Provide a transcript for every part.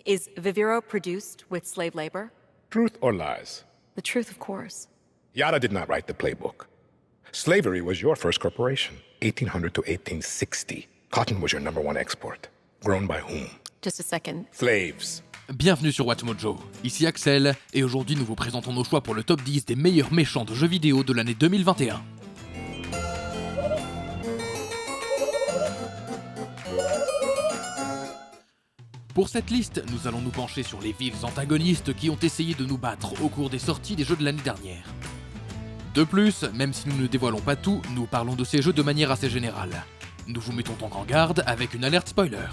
Is Viviro produced with slave labor? Truth or lies? The truth, of course. Yada did not write the playbook. Slavery was your first corporation, 1800 to 1860. Cotton was your number one export. Grown by whom? Just a second. Slaves. Bienvenue sur WatchMojo, ici Axel, et aujourd'hui nous vous présentons nos choix pour le top 10 des meilleurs méchants de jeux vidéo de l'année 2021. Pour cette liste, nous allons nous pencher sur les vils antagonistes qui ont essayé de nous battre au cours des sorties des jeux de l'année dernière. De plus, même si nous ne dévoilons pas tout, nous parlons de ces jeux de manière assez générale. Nous vous mettons donc en garde avec une alerte spoiler.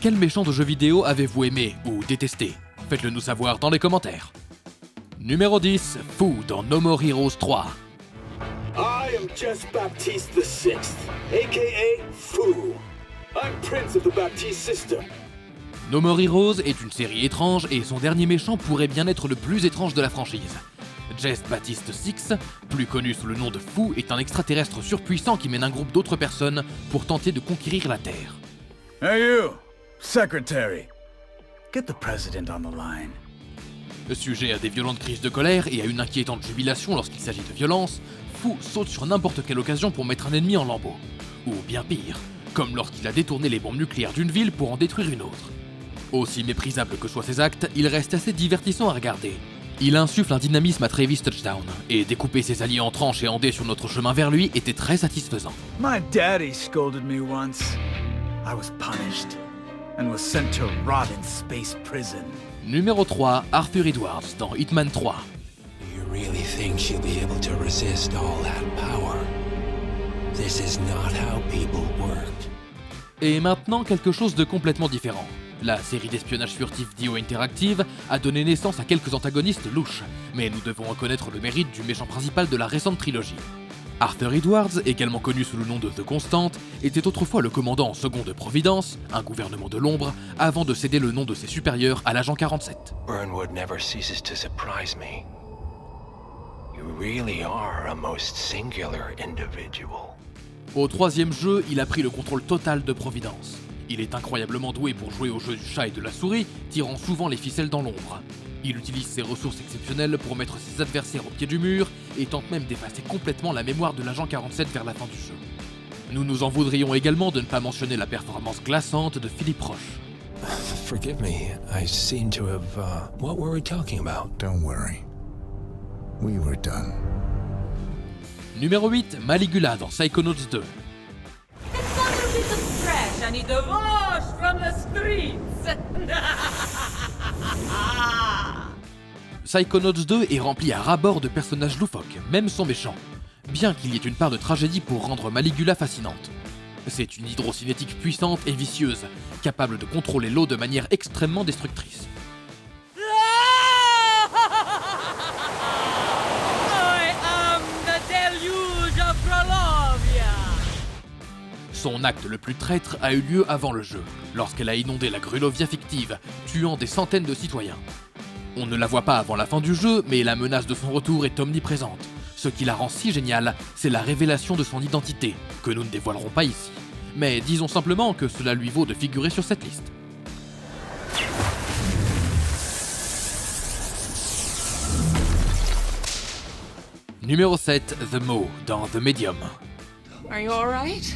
Quel méchant de jeux vidéo avez-vous aimé ou détesté? Faites-le nous savoir dans les commentaires. Numéro 10, Fu dans No More Heroes 3. I am Jess Baptiste VI, aka Fu. I'm Prince of the Baptiste system. No More Heroes est une série étrange et son dernier méchant pourrait bien être le plus étrange de la franchise. Jess Baptiste VI, plus connu sous le nom de Fu, est un extraterrestre surpuissant qui mène un groupe d'autres personnes pour tenter de conquérir la Terre. Hey you, secretary. Get the president on the line. Sujet à des violentes crises de colère et à une inquiétante jubilation lorsqu'il s'agit de violence, Fu saute sur n'importe quelle occasion pour mettre un ennemi en lambeaux. Ou bien pire, comme lorsqu'il a détourné les bombes nucléaires d'une ville pour en détruire une autre. Aussi méprisable que soient ses actes, il reste assez divertissant à regarder. Il insuffle un dynamisme à Travis Touchdown, et découper ses alliés en tranches et en dés sur notre chemin vers lui était très satisfaisant. My daddy scolded me once. I was punished and was sent to rot in space prison. Numéro 3, Arthur Edwards dans Hitman 3. Do you really think she'll be able to resist all that power? This is not how people work. Et maintenant quelque chose de complètement différent. La série d'espionnage furtif d'IO Interactive a donné naissance à quelques antagonistes louches, mais nous devons reconnaître le mérite du méchant principal de la récente trilogie. Arthur Edwards, également connu sous le nom de The Constant, était autrefois le commandant en second de Providence, un gouvernement de l'ombre, avant de céder le nom de ses supérieurs à l'agent 47. Burnwood never ceases to surprise me. You really are a most singular individual. Au troisième jeu, il a pris le contrôle total de Providence. Il est incroyablement doué pour jouer au jeu du chat et de la souris, tirant souvent les ficelles dans l'ombre. Il utilise ses ressources exceptionnelles pour mettre ses adversaires au pied du mur et tente même d'effacer complètement la mémoire de l'agent 47 vers la fin du jeu. Nous nous en voudrions également de ne pas mentionner la performance glaçante de Philippe Roche. Forgive me, I seem to have, what were we talking about? Don't worry. We were done. Numéro 8, Maligula dans Psychonauts 2. I need a wash from the streets. Psychonauts 2 est rempli à ras-bord de personnages loufoques, même son méchant, bien qu'il y ait une part de tragédie pour rendre Maligula fascinante. C'est une hydrocinétique puissante et vicieuse, capable de contrôler l'eau de manière extrêmement destructrice. I am the deluge of Trolovia. Son acte le plus traître a eu lieu avant le jeu, lorsqu'elle a inondé la Grulovia fictive, tuant des centaines de citoyens. On ne la voit pas avant la fin du jeu, mais la menace de son retour est omniprésente. Ce qui la rend si géniale, c'est la révélation de son identité, que nous ne dévoilerons pas ici. Mais disons simplement que cela lui vaut de figurer sur cette liste. Numéro 7, The Maw dans The Medium. Are you alright?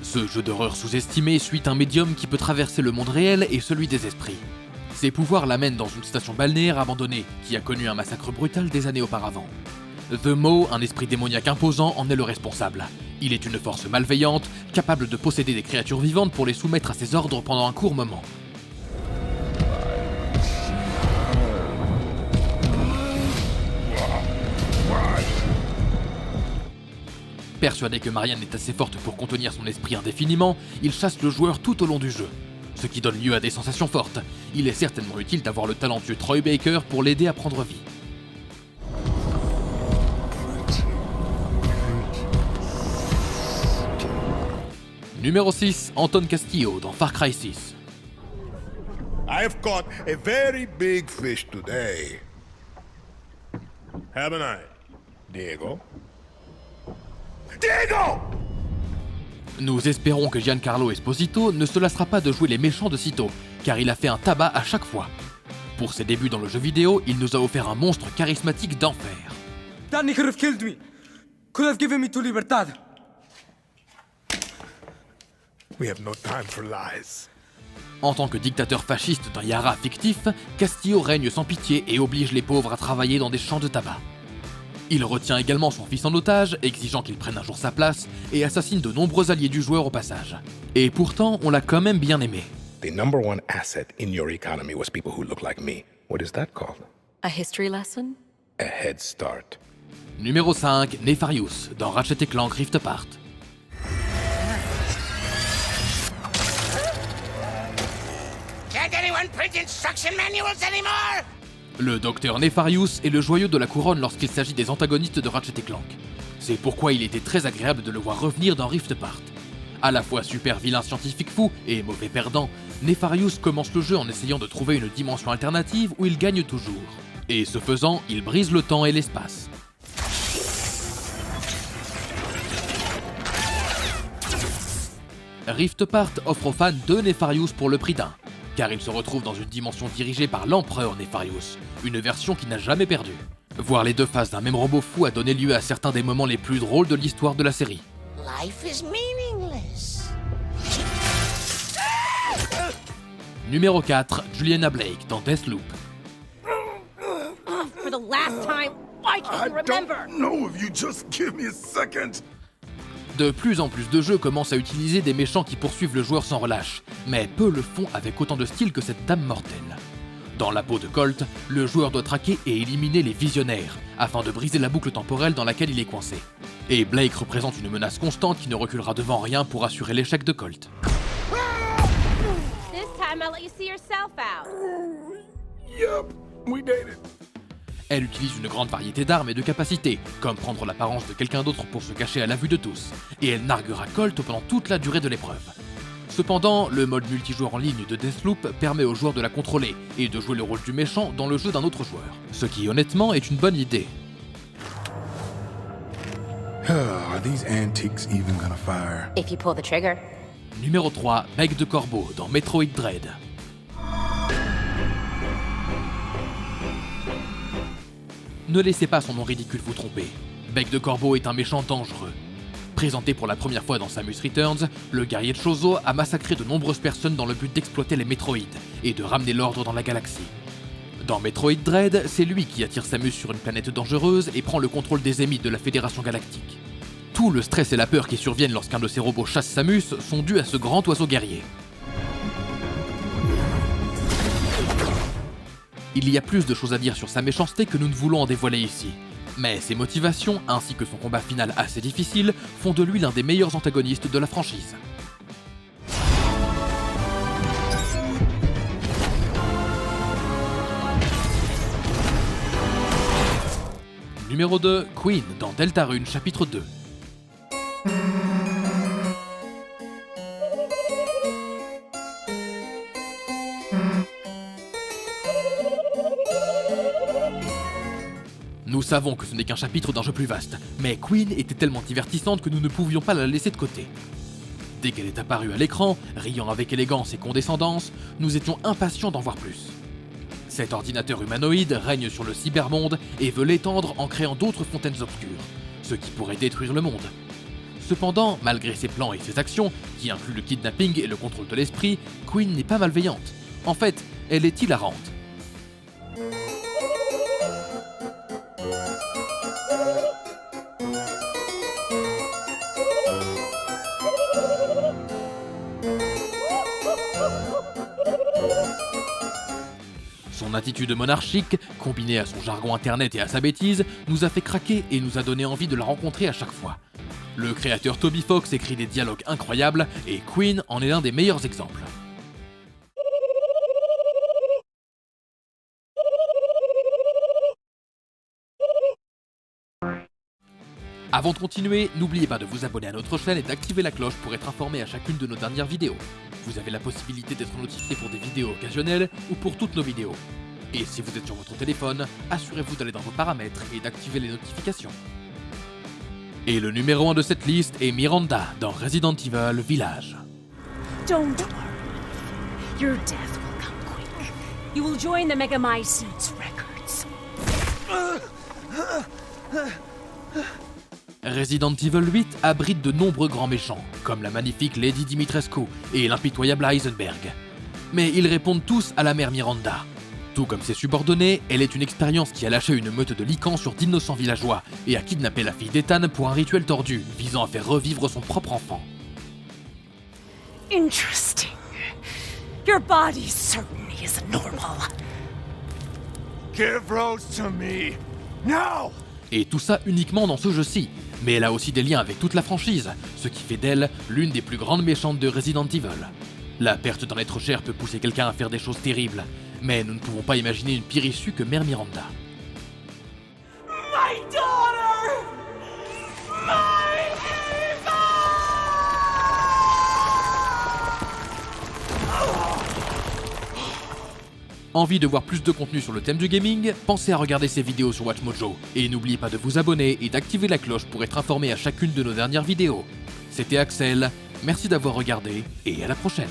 Ce jeu d'horreur sous-estimé suit un médium qui peut traverser le monde réel et celui des esprits. Ses pouvoirs l'amènent dans une station balnéaire abandonnée qui a connu un massacre brutal des années auparavant. The Maw, un esprit démoniaque imposant, en est le responsable. Il est une force malveillante, capable de posséder des créatures vivantes pour les soumettre à ses ordres pendant un court moment. Persuadé que Marianne est assez forte pour contenir son esprit indéfiniment, il chasse le joueur tout au long du jeu, ce qui donne lieu à des sensations fortes. Il est certainement utile d'avoir le talentueux Troy Baker pour l'aider à prendre vie. Numéro 6, Anton Castillo dans Far Cry 6. I have caught a very big fish today. Have a night. Diego? Diego! Nous espérons que Giancarlo Esposito ne se lassera pas de jouer les méchants de sitôt, car il a fait un tabac à chaque fois. Pour ses débuts dans le jeu vidéo, il nous a offert un monstre charismatique d'enfer. Danny could have killed me. Could have given me to Libertad. We have no time for lies. En tant que dictateur fasciste d'un Yara fictif, Castillo règne sans pitié et oblige les pauvres à travailler dans des champs de tabac. Il retient également son fils en otage, exigeant qu'il prenne un jour sa place, et assassine de nombreux alliés du joueur au passage. Et pourtant, on l'a quand même bien aimé. The number one asset in your economy was people who look like me. What is that called? A history lesson? A head start. Numéro 5, Nefarious, dans Ratchet & Clank Rift Apart. Can't anyone print instruction manuals anymore? Le docteur Nefarious est le joyau de la couronne lorsqu'il s'agit des antagonistes de Ratchet & Clank. C'est pourquoi il était très agréable de le voir revenir dans Rift Apart. À la fois super vilain scientifique fou et mauvais perdant, Nefarious commence le jeu en essayant de trouver une dimension alternative où il gagne toujours. Et ce faisant, il brise le temps et l'espace. Rift Apart offre aux fans 2 Nefarious pour le prix d'un, car il se retrouve dans une dimension dirigée par l'empereur Nefarious, une version qui n'a jamais perdu. Voir les deux faces d'un même robot fou a donné lieu à certains des moments les plus drôles de l'histoire de la série. Life is meaningless. Numéro 4, Juliana Blake dans Deathloop. For the last time, why can't you remember? No, if you just give me a second. De plus en plus de jeux commencent à utiliser des méchants qui poursuivent le joueur sans relâche, mais peu le font avec autant de style que cette dame mortelle. Dans la peau de Colt, le joueur doit traquer et éliminer les visionnaires, afin de briser la boucle temporelle dans laquelle il est coincé. Et Blake représente une menace constante qui ne reculera devant rien pour assurer l'échec de Colt. This time I'll let you see yourself out. Yup, we did it. Elle utilise une grande variété d'armes et de capacités, comme prendre l'apparence de quelqu'un d'autre pour se cacher à la vue de tous, et elle narguera Colt pendant toute la durée de l'épreuve. Cependant, le mode multijoueur en ligne de Deathloop permet aux joueurs de la contrôler et de jouer le rôle du méchant dans le jeu d'un autre joueur, ce qui honnêtement est une bonne idée. Are these antiques even gonna fire? If you pull the trigger. Numéro 3, Bec de Corbeau dans Metroid Dread. Ne laissez pas son nom ridicule vous tromper. Bec de Corbeau est un méchant dangereux. Présenté pour la première fois dans Samus Returns, le guerrier de Chozo a massacré de nombreuses personnes dans le but d'exploiter les Metroids et de ramener l'ordre dans la galaxie. Dans Metroid Dread, c'est lui qui attire Samus sur une planète dangereuse et prend le contrôle des émites de la Fédération Galactique. Tout le stress et la peur qui surviennent lorsqu'un de ces robots chasse Samus sont dus à ce grand oiseau guerrier. Il y a plus de choses à dire sur sa méchanceté que nous ne voulons en dévoiler ici. Mais ses motivations, ainsi que son combat final assez difficile, font de lui l'un des meilleurs antagonistes de la franchise. Numéro 2, Queen dans Deltarune chapitre 2. Nous savons que ce n'est qu'un chapitre d'un jeu plus vaste, mais Queen était tellement divertissante que nous ne pouvions pas la laisser de côté. Dès qu'elle est apparue à l'écran, riant avec élégance et condescendance, nous étions impatients d'en voir plus. Cet ordinateur humanoïde règne sur le cybermonde et veut l'étendre en créant d'autres fontaines obscures, ce qui pourrait détruire le monde. Cependant, malgré ses plans et ses actions, qui incluent le kidnapping et le contrôle de l'esprit, Queen n'est pas malveillante. En fait, elle est hilarante. Son attitude monarchique, combinée à son jargon internet et à sa bêtise, nous a fait craquer et nous a donné envie de la rencontrer à chaque fois. Le créateur Toby Fox écrit des dialogues incroyables et Queen en est l'un des meilleurs exemples. Avant de continuer, n'oubliez pas de vous abonner à notre chaîne et d'activer la cloche pour être informé à chacune de nos dernières vidéos. Vous avez la possibilité d'être notifié pour des vidéos occasionnelles ou pour toutes nos vidéos. Et si vous êtes sur votre téléphone, assurez-vous d'aller dans vos paramètres et d'activer les notifications. Et le numéro 1 de cette liste est Miranda dans Resident Evil Village. Don't worry. Your death will come quick. You will join the Megamycetes records. Resident Evil 8 abrite de nombreux grands méchants, comme la magnifique Lady Dimitrescu et l'impitoyable Heisenberg. Mais ils répondent tous à la mère Miranda. Tout comme ses subordonnés, elle est une expérience qui a lâché une meute de lycans sur d'innocents villageois et a kidnappé la fille d'Ethan pour un rituel tordu visant à faire revivre son propre enfant. Interesting. Your body certainly is normal. Give Rose to me. Now! Et tout ça uniquement dans ce jeu-ci. Mais elle a aussi des liens avec toute la franchise, ce qui fait d'elle l'une des plus grandes méchantes de Resident Evil. La perte d'un être cher peut pousser quelqu'un à faire des choses terribles, mais nous ne pouvons pas imaginer une pire issue que Mère Miranda. My daughter! My Eva! Envie de voir plus de contenu sur le thème du gaming? Pensez à regarder ces vidéos sur WatchMojo. Et n'oubliez pas de vous abonner et d'activer la cloche pour être informé à chacune de nos dernières vidéos. C'était Axel, merci d'avoir regardé et à la prochaine.